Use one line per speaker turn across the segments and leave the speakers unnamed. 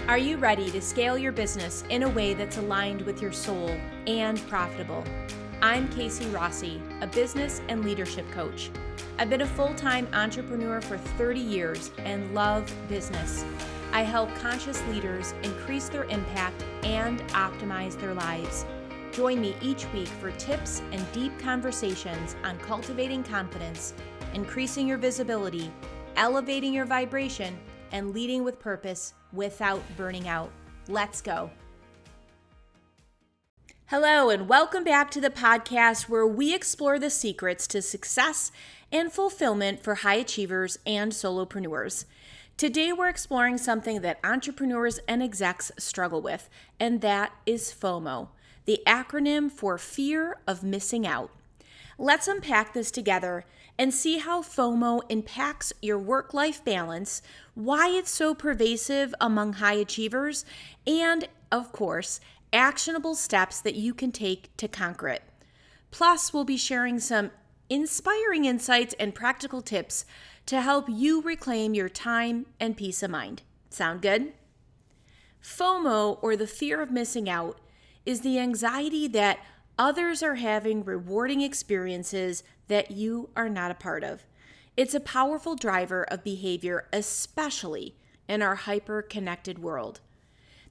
Are you ready to scale your business in a way that's aligned with your soul and profitable? I'm Casey Rossi, a business and leadership coach. I've been a full-time entrepreneur for 30 years and love business. I help conscious leaders increase their impact and optimize their lives. Join me each week for tips and deep conversations on cultivating confidence, increasing your visibility, elevating your vibration, and leading with purpose without burning out. Let's go. Hello, and welcome back to the podcast where we explore the secrets to success and fulfillment for high achievers and solopreneurs. Today, we're exploring something that entrepreneurs and execs struggle with, and that is FOMO, the acronym for fear of missing out. Let's unpack this together and see how FOMO impacts your work-life balance, why it's so pervasive among high achievers, and, of course, actionable steps that you can take to conquer it. Plus, we'll be sharing some inspiring insights and practical tips to help you reclaim your time and peace of mind. Sound good? FOMO, or the fear of missing out, is the anxiety that others are having rewarding experiences that you are not a part of. It's a powerful driver of behavior, especially in our hyper-connected world.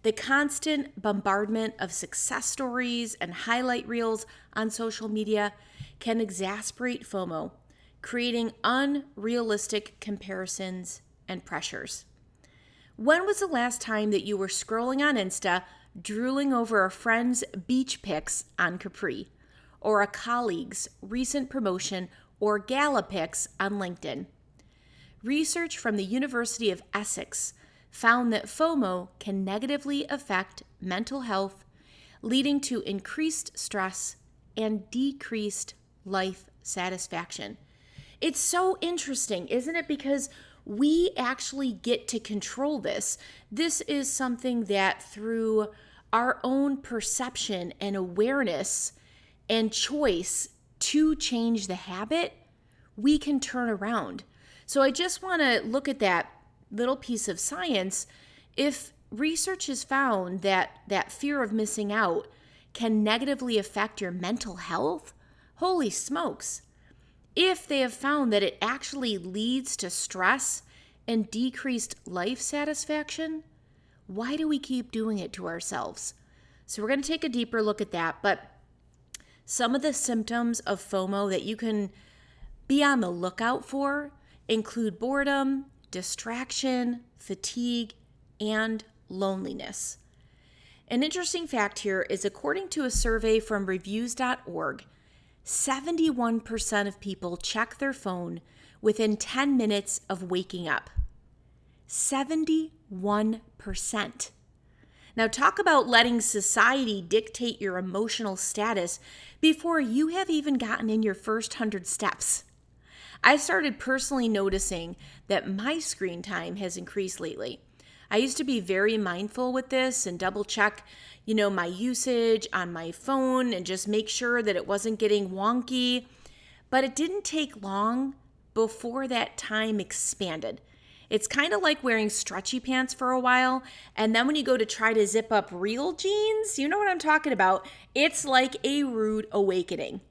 The constant bombardment of success stories and highlight reels on social media can exasperate FOMO, creating unrealistic comparisons and pressures. When was the last time that you were scrolling on Insta, drooling over a friend's beach pics on Capri, or a colleague's recent promotion or gala pics on LinkedIn? Research from the University of Essex found that FOMO can negatively affect mental health, leading to increased stress and decreased life satisfaction. It's so interesting, isn't it? Because we actually get to control this. This is something that through our own perception and awareness and choice to change the habit, we can turn around. So I just want to look at that little piece of science. If research has found that fear of missing out can negatively affect your mental health, holy smokes. If they have found that it actually leads to stress and decreased life satisfaction, why do we keep doing it to ourselves? So we're going to take a deeper look at that. But some of the symptoms of FOMO that you can be on the lookout for include boredom, distraction, fatigue, and loneliness. An interesting fact here is, according to a survey from reviews.org, 71% of people check their phone within 10 minutes of waking up. 71%. Now, talk about letting society dictate your emotional status before you have even gotten in your first 100 steps. I started personally noticing that my screen time has increased lately. I used to be very mindful with this and double check, my usage on my phone and just make sure that it wasn't getting wonky. But it didn't take long before that time expanded. It's kind of like wearing stretchy pants for a while, and then when you go to try to zip up real jeans, you know what I'm talking about, it's like a rude awakening.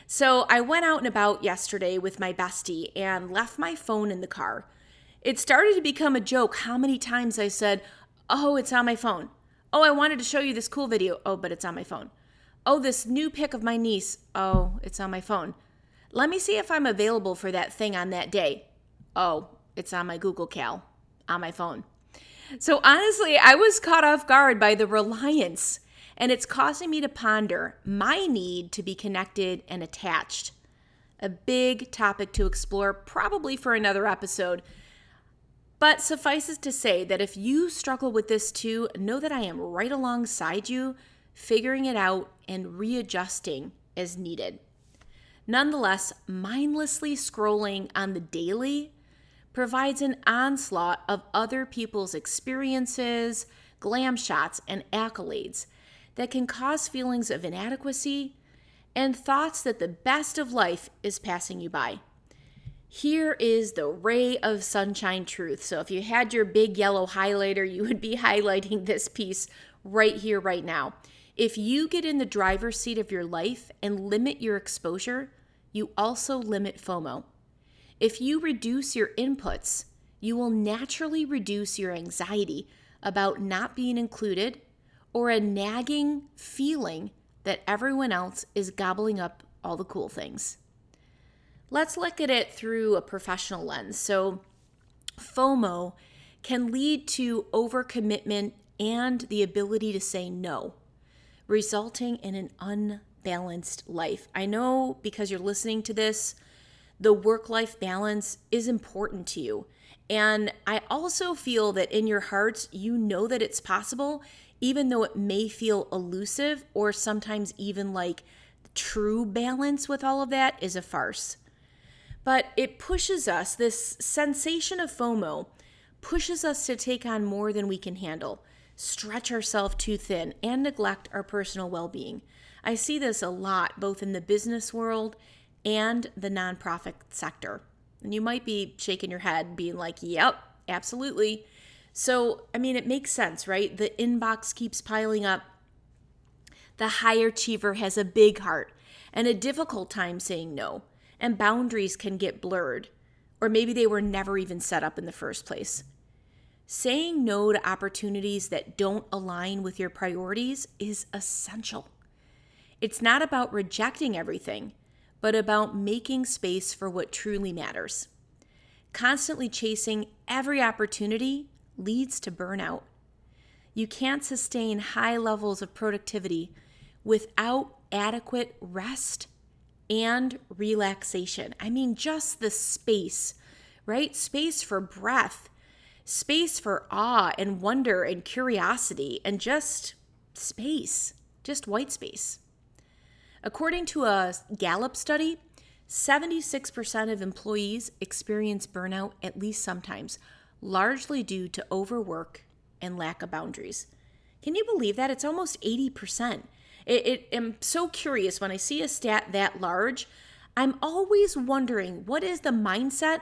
So I went out and about yesterday with my bestie and left my phone in the car. It started to become a joke how many times I said, "Oh, it's on my phone. Oh, I wanted to show you this cool video. Oh, but it's on my phone. Oh, this new pic of my niece. Oh, it's on my phone. Let me see if I'm available for that thing on that day. Oh, it's on my Google Cal, on my phone." So honestly, I was caught off guard by the reliance, and it's causing me to ponder my need to be connected and attached. A big topic to explore, probably for another episode. But suffices to say that if you struggle with this too, know that I am right alongside you, figuring it out and readjusting as needed. Nonetheless, mindlessly scrolling on the daily provides an onslaught of other people's experiences, glam shots, and accolades that can cause feelings of inadequacy and thoughts that the best of life is passing you by. Here is the ray of sunshine truth. So if you had your big yellow highlighter, you would be highlighting this piece right here, right now. If you get in the driver's seat of your life and limit your exposure, you also limit FOMO. If you reduce your inputs, you will naturally reduce your anxiety about not being included or a nagging feeling that everyone else is gobbling up all the cool things. Let's look at it through a professional lens. So FOMO can lead to overcommitment and the ability to say no, resulting in an unbalanced life. I know because you're listening to this, the work-life balance is important to you. And I also feel that in your hearts, you know that it's possible, even though it may feel elusive or sometimes even like true balance with all of that is a farce. But it pushes us, this sensation of FOMO pushes us to take on more than we can handle, stretch ourselves too thin, and neglect our personal well-being. I see this a lot, both in the business world and the nonprofit sector. And you might be shaking your head, being like, yep, absolutely. So, it makes sense, right? The inbox keeps piling up. The high achiever has a big heart and a difficult time saying no. And boundaries can get blurred, or maybe they were never even set up in the first place. Saying no to opportunities that don't align with your priorities is essential. It's not about rejecting everything, but about making space for what truly matters. Constantly chasing every opportunity leads to burnout. You can't sustain high levels of productivity without adequate rest and relaxation. Just the space, right? Space for breath, space for awe and wonder and curiosity, and just space, just white space. According to a Gallup study, 76% of employees experience burnout at least sometimes, largely due to overwork and lack of boundaries. Can you believe that? It's almost 80%. I'm so curious when I see a stat that large. I'm always wondering, what is the mindset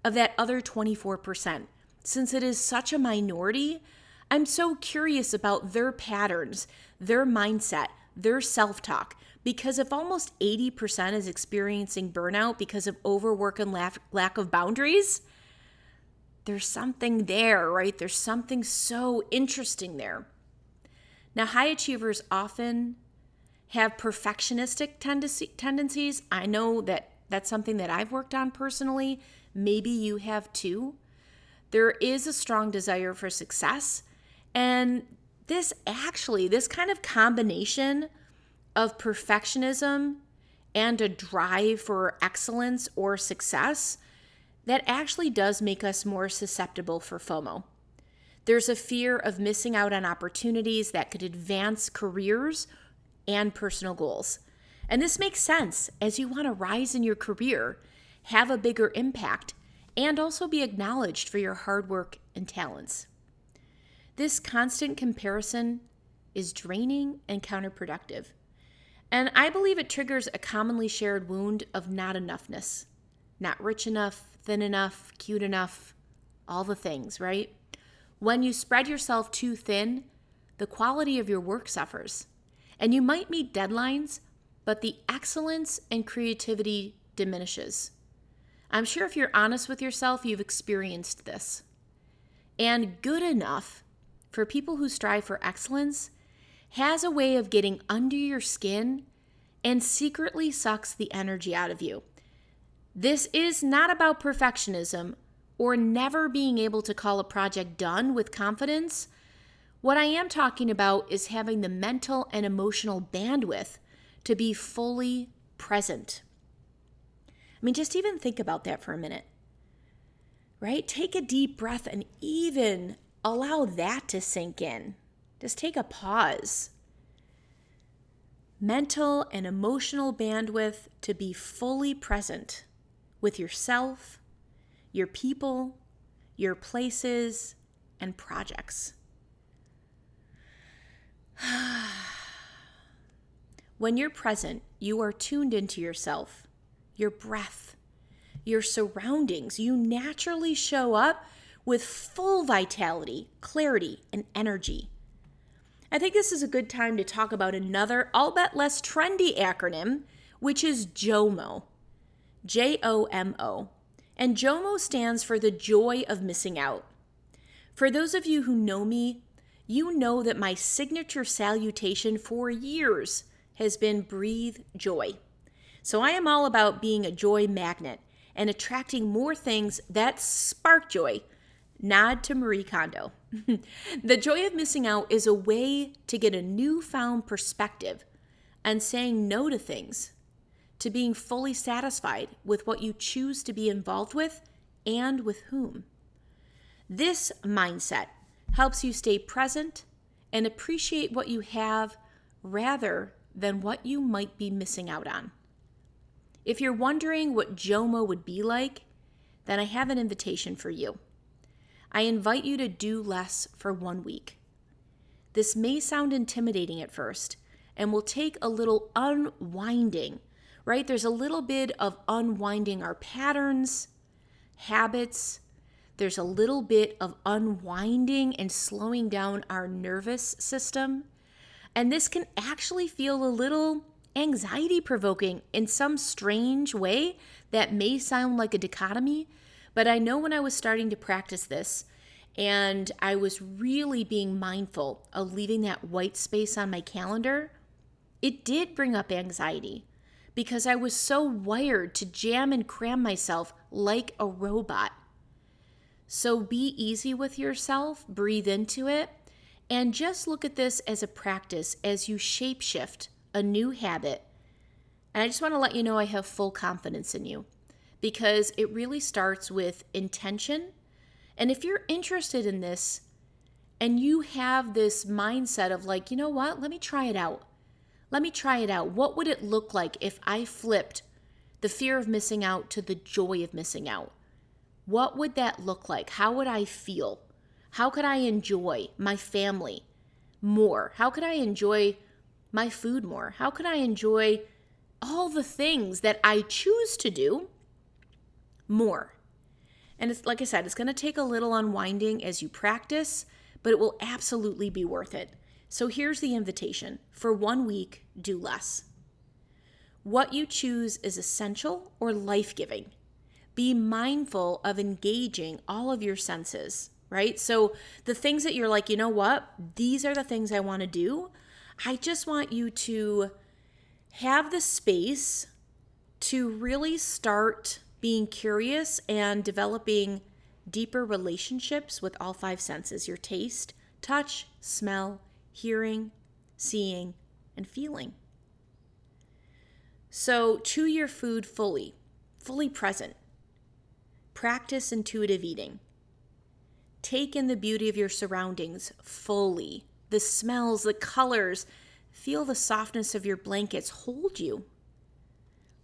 of that other 24%? Since it is such a minority, I'm so curious about their patterns, their mindset, their self-talk. Because if almost 80% is experiencing burnout because of overwork and lack of boundaries, there's something there, right? There's something so interesting there. Now, high achievers often have perfectionistic tendencies. I know that that's something that I've worked on personally. Maybe you have too. There is a strong desire for success. And this kind of combination of perfectionism and a drive for excellence or success, that actually does make us more susceptible for FOMO. There's a fear of missing out on opportunities that could advance careers and personal goals. And this makes sense as you want to rise in your career, have a bigger impact, and also be acknowledged for your hard work and talents. This constant comparison is draining and counterproductive. And I believe it triggers a commonly shared wound of not enoughness. Not rich enough, thin enough, cute enough, all the things, right? When you spread yourself too thin, the quality of your work suffers. And you might meet deadlines, but the excellence and creativity diminishes. I'm sure if you're honest with yourself, you've experienced this. And good enough, for people who strive for excellence, has a way of getting under your skin and secretly sucks the energy out of you. This is not about perfectionism or never being able to call a project done with confidence. What I am talking about is having the mental and emotional bandwidth to be fully present. Just even think about that for a minute, right? Take a deep breath and even allow that to sink in. Just take a pause. Mental and emotional bandwidth to be fully present with yourself, your people, your places, and projects. When you're present, you are tuned into yourself, your breath, your surroundings, you naturally show up with full vitality, clarity, and energy. I think this is a good time to talk about another, albeit less trendy acronym, which is JOMO. JOMO. And JOMO stands for the joy of missing out. For those of you who know me, you know that my signature salutation for years has been breathe joy. So I am all about being a joy magnet and attracting more things that spark joy. Nod to Marie Kondo. The joy of missing out is a way to get a newfound perspective on saying no to things, to being fully satisfied with what you choose to be involved with and with whom. This mindset helps you stay present and appreciate what you have rather than what you might be missing out on. If you're wondering what JOMO would be like, then I have an invitation for you. I invite you to do less for 1 week. This may sound intimidating at first and will take a little unwinding, right? There's a little bit of unwinding our patterns, habits. There's a little bit of unwinding and slowing down our nervous system. And this can actually feel a little anxiety provoking in some strange way that may sound like a dichotomy. But I know when I was starting to practice this and I was really being mindful of leaving that white space on my calendar, it did bring up anxiety because I was so wired to jam and cram myself like a robot. So be easy with yourself, breathe into it, and just look at this as a practice as you shapeshift a new habit. And I just want to let you know I have full confidence in you because it really starts with intention. And if you're interested in this and you have this mindset of like, you know what, let me try it out. Let me try it out. What would it look like if I flipped the fear of missing out to the joy of missing out? What would that look like? How would I feel? How could I enjoy my family more? How could I enjoy my food more? How could I enjoy all the things that I choose to do more? And it's like I said, it's going to take a little unwinding as you practice, but it will absolutely be worth it. So here's the invitation. For 1 week, do less. What you choose is essential or life-giving. Be mindful of engaging all of your senses, right? So the things that you're like, you know what? These are the things I want to do. I just want you to have the space to really start being curious and developing deeper relationships with all 5 senses: your taste, touch, smell, hearing, seeing, and feeling. So chew your food fully present. Practice intuitive eating. Take in the beauty of your surroundings fully. The smells, the colors. Feel the softness of your blankets hold you.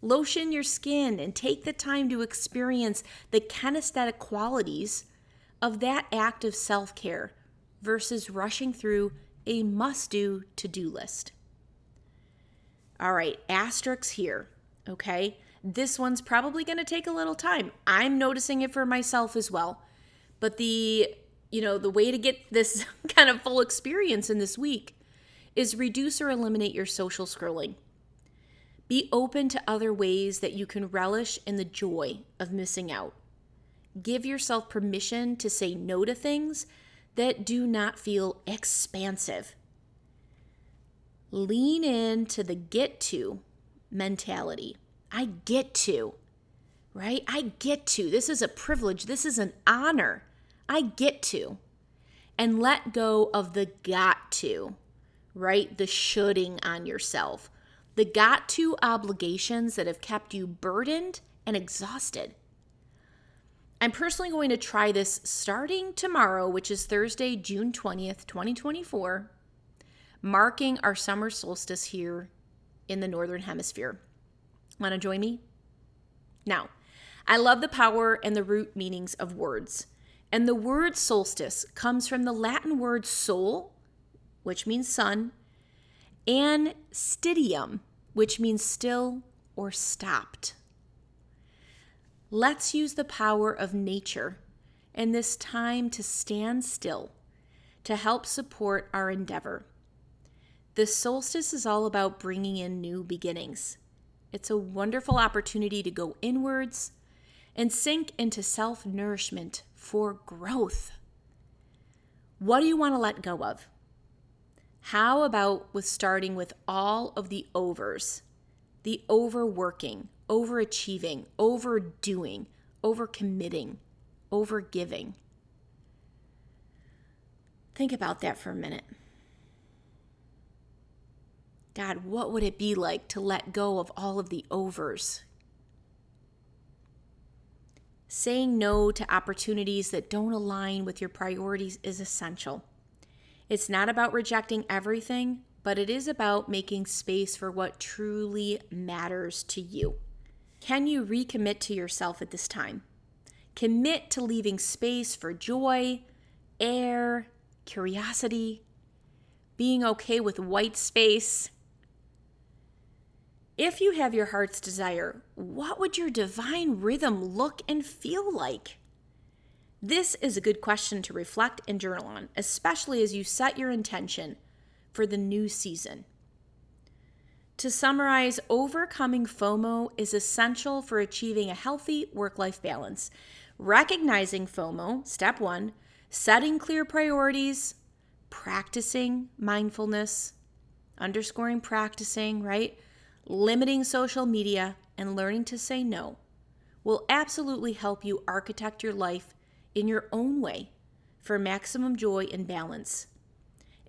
Lotion your skin and take the time to experience the kinesthetic qualities of that act of self-care versus rushing through a must-do to-do list. All right, asterisks here, okay? This one's probably going to take a little time. I'm noticing it for myself as well. But the way to get this kind of full experience in this week is reduce or eliminate your social scrolling. Be open to other ways that you can relish in the joy of missing out. Give yourself permission to say no to things that do not feel expansive. Lean into the get to mentality. I get to, right? I get to. This is a privilege. This is an honor. I get to. And let go of the got to, right? The shoulding on yourself. The got to obligations that have kept you burdened and exhausted. I'm personally going to try this starting tomorrow, which is Thursday, June 20th, 2024, marking our summer solstice here in the Northern Hemisphere. Want to join me? Now, I love the power and the root meanings of words. And the word solstice comes from the Latin word sol, which means sun, and stidium, which means still or stopped. Let's use the power of nature and this time to stand still to help support our endeavor. The solstice is all about bringing in new beginnings. It's a wonderful opportunity to go inwards and sink into self-nourishment for growth. What do you want to let go of? How about starting with all of the overs, the overworking, overachieving, overdoing, overcommitting, overgiving? Think about that for a minute. God, what would it be like to let go of all of the overs? Saying no to opportunities that don't align with your priorities is essential. It's not about rejecting everything, but it is about making space for what truly matters to you. Can you recommit to yourself at this time? Commit to leaving space for joy, air, curiosity, being okay with white space. If you have your heart's desire, what would your divine rhythm look and feel like? This is a good question to reflect and journal on, especially as you set your intention for the new season. To summarize, overcoming FOMO is essential for achieving a healthy work-life balance. Recognizing FOMO, step 1, setting clear priorities, practicing mindfulness, underscoring practicing, right? Limiting social media and learning to say no will absolutely help you architect your life in your own way for maximum joy and balance.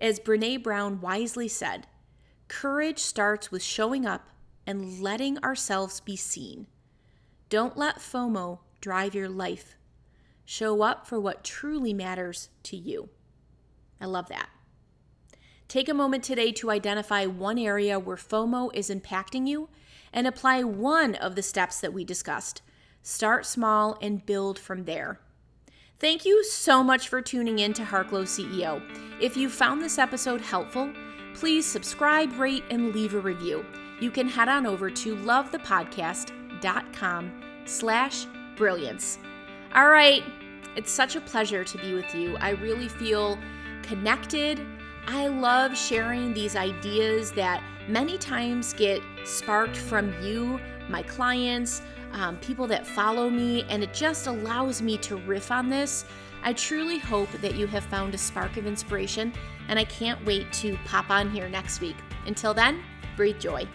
As Brené Brown wisely said, courage starts with showing up and letting ourselves be seen. Don't let FOMO drive your life. Show up for what truly matters to you. I love that. Take a moment today to identify one area where FOMO is impacting you and apply one of the steps that we discussed. Start small and build from there. Thank you so much for tuning in to Heartglow CEO. If you found this episode helpful, please subscribe, rate, and leave a review. You can head on over to lovethepodcast.com/brilliance. All right, it's such a pleasure to be with you. I really feel connected. I love sharing these ideas that many times get sparked from you, my clients, people that follow me, and it just allows me to riff on this. I truly hope that you have found a spark of inspiration, and I can't wait to pop on here next week. Until then, breathe joy.